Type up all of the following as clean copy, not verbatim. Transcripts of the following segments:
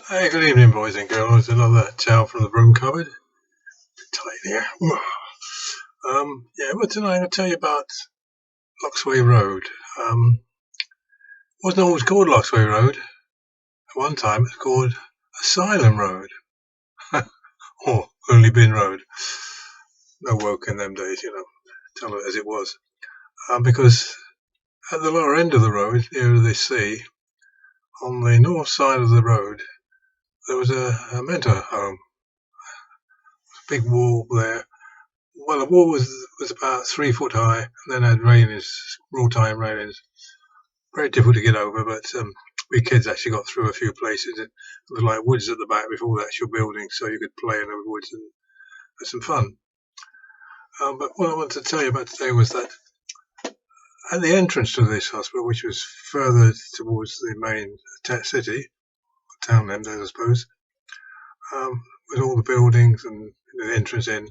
Hey, good evening, boys and girls. Another tale from the Broom Cupboard. Tight here. But tonight I'm going to tell you about Loxway Road. Wasn't always called Loxway Road. At one time it was called Asylum Road. Or Only Bin Road. No woke in them days, tell it as it was. Because at the lower end of the road, near the sea, on the north side of the road, there was a mental home. Big wall there. Well, the wall was about 3 foot high, and then had railings, wrought-iron railings. Very difficult to get over, but we kids actually got through a few places. There was like woods at the back before the actual building, so you could play in the woods and have some fun. But what I wanted to tell you about today was that at the entrance to this hospital, which was further towards the main city, town end, I suppose, with all the buildings and the entrance in.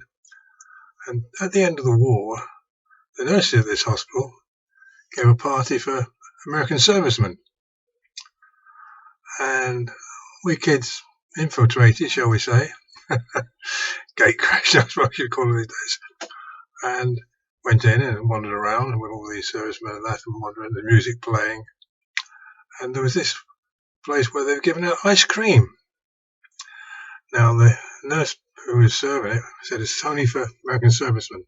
And at the end of the war, the nurses at this hospital gave a party for American servicemen. And we kids infiltrated, shall we say, gate crashed, I suppose you'd call it these days, and went in and wandered around with all these servicemen and that, and wandering, the music playing. And there was this place where they were giving out ice cream. Now, the nurse who was serving it said it's only for American servicemen.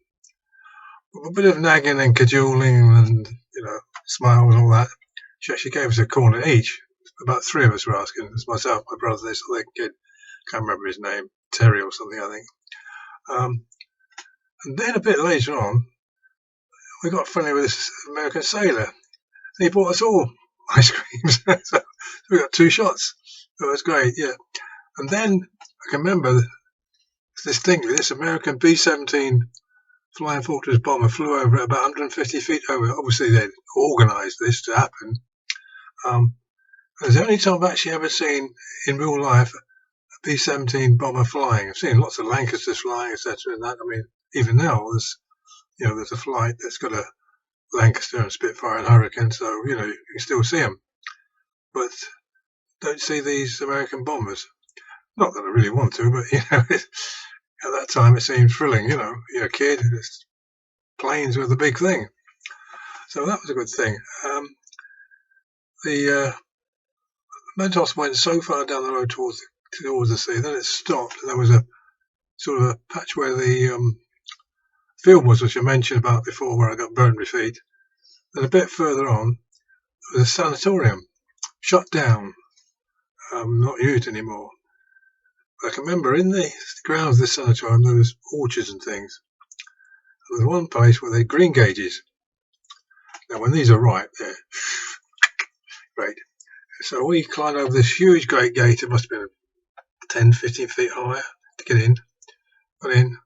With a bit of nagging and cajoling and, smiles and all that, she actually gave us a corner each. About three of us were asking. It was myself, my brother, this other kid, can't remember his name, Terry or something, I think. And then a bit later on, we got friendly with this American sailor, and he bought us all ice creams. So we got 2 shots. It was great, yeah. And then I can remember distinctly this American B-17 Flying Fortress bomber flew over at about 150 feet over. Obviously, they'd organised this to happen. It was the only time I've actually ever seen in real life a B-17 bomber flying. I've seen lots of Lancasters flying, etc. And that, I mean, even now there's a flight that's got a Lancaster and Spitfire and Hurricane, so you can still see them. But don't see these American bombers. Not that I really want to, but at that time it seemed thrilling. You're a kid, and planes were the big thing. So that was a good thing. The Mentos went so far down the road towards the sea, then it stopped, and there was a sort of a patch where the field was, which I mentioned about before, where I got burned my feet. Then a bit further on, there was a sanatorium, shut down, not used anymore. But I can remember in the grounds of the sanatorium there was orchards and things. There was one place where they had green gauges. Now, when these are ripe, they're great. So we climbed over this huge great gate. It must have been 10, 15 feet high to get in. Got in,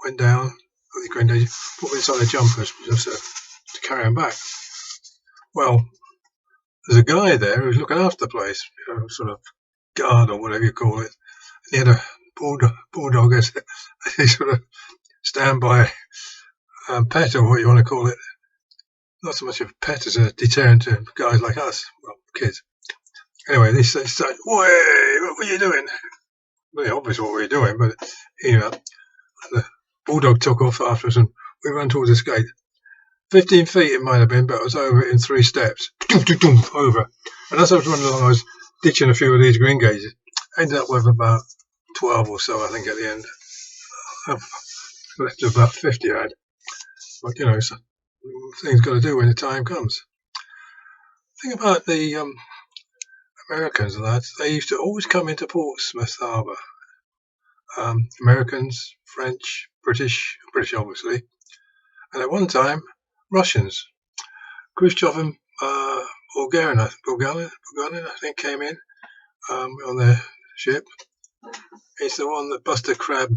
went down, got the green gauges, put them inside the jumpers just to carry them back. Well, there's a guy there who's looking after the place, sort of guard or whatever you call it. He had a bulldog as a sort of standby pet, or what you want to call it. Not so much of a pet as a deterrent to guys like us, well, kids. Anyway, they said, "Wait, what were you doing?" Well, obviously what we were doing, but the bulldog took off after us, and we ran towards this gate. 15 feet it might have been, but I was over it in 3 steps. Over. And as I was running along, I was ditching a few of these green gauges. Ended up with about 12 or so, I think, at the end. I've left about 50 I had. But, so things got to do when the time comes. The thing about the Americans and that, they used to always come into Portsmouth Harbour. Americans, French, British obviously, and at one time, Russians. Khrushchev and Bulgarian, I think, came in on their ship. It's the one that Buster Crabbe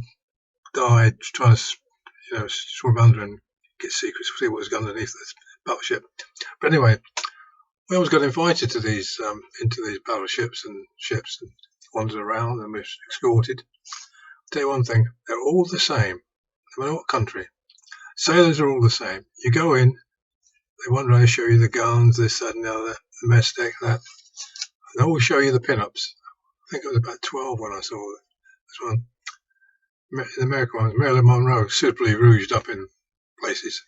died trying to swim under and get secrets, see what was going underneath this battleship. But anyway, we always got invited to these into these battleships and ships and wandered around and were escorted. I'll tell you one thing, they're all the same, no matter what country. Sailors are all the same. You go in, they wander around, show you the guns, this, that and the other, the mess deck, that. They always show you the pin-ups. think I was about 12 when I saw this one. The American one was Marilyn Monroe, suitably rouged up in places.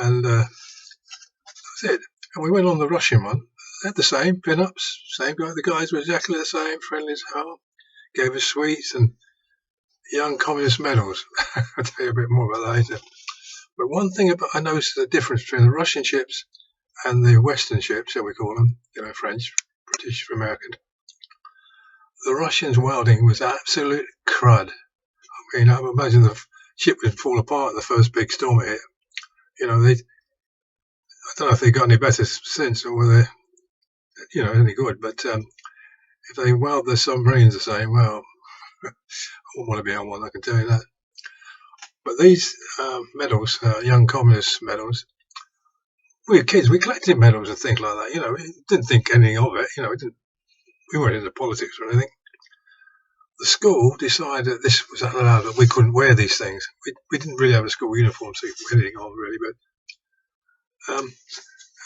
And that's it. And we went on the Russian one. They had the same pin-ups, same guy. The guys were exactly the same, friendly as hell. Gave us sweets and young communist medals. I'll tell you a bit more about that later. But one thing I noticed the difference between the Russian ships and the Western ships, shall we call them, French, British, American. The Russians' welding was absolute crud. I mean, I imagine the ship would fall apart the first big storm it hit. I don't know if they got any better since or whether, any good. But if they weld their submarines the same, well, I wouldn't want to be on one, I can tell you that. But these medals, young communist medals, we were kids, we collected medals and things like that. We didn't think anything of it. We weren't into politics or anything. The school decided that this was allowed, that we couldn't wear these things. We didn't really have a school uniform, so you could wear anything on really. But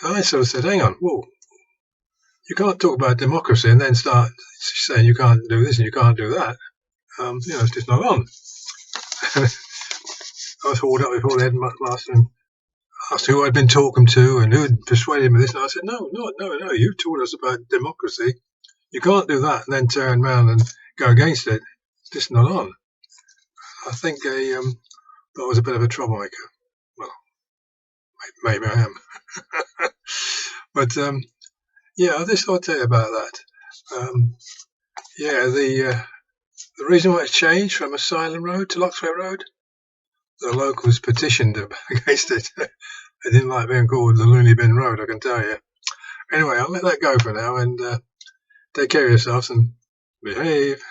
I sort of said, hang on, whoa, you can't talk about democracy and then start saying you can't do this and you can't do that. It's just not on. I was hauled up before the headmaster and asked who I'd been talking to and who had persuaded me this. And I said, no, you told us about democracy. You can't do that and then turn around and go against it. It's just not on. I think that was a bit of a troublemaker. Well, maybe I am. But this I'll tell you about that. The reason why it's changed from Asylum Road to Loxway Road, the locals petitioned against it. They didn't like being called the Looney Bin Road, I can tell you. Anyway, I'll let that go for now and take care of yourselves and behave.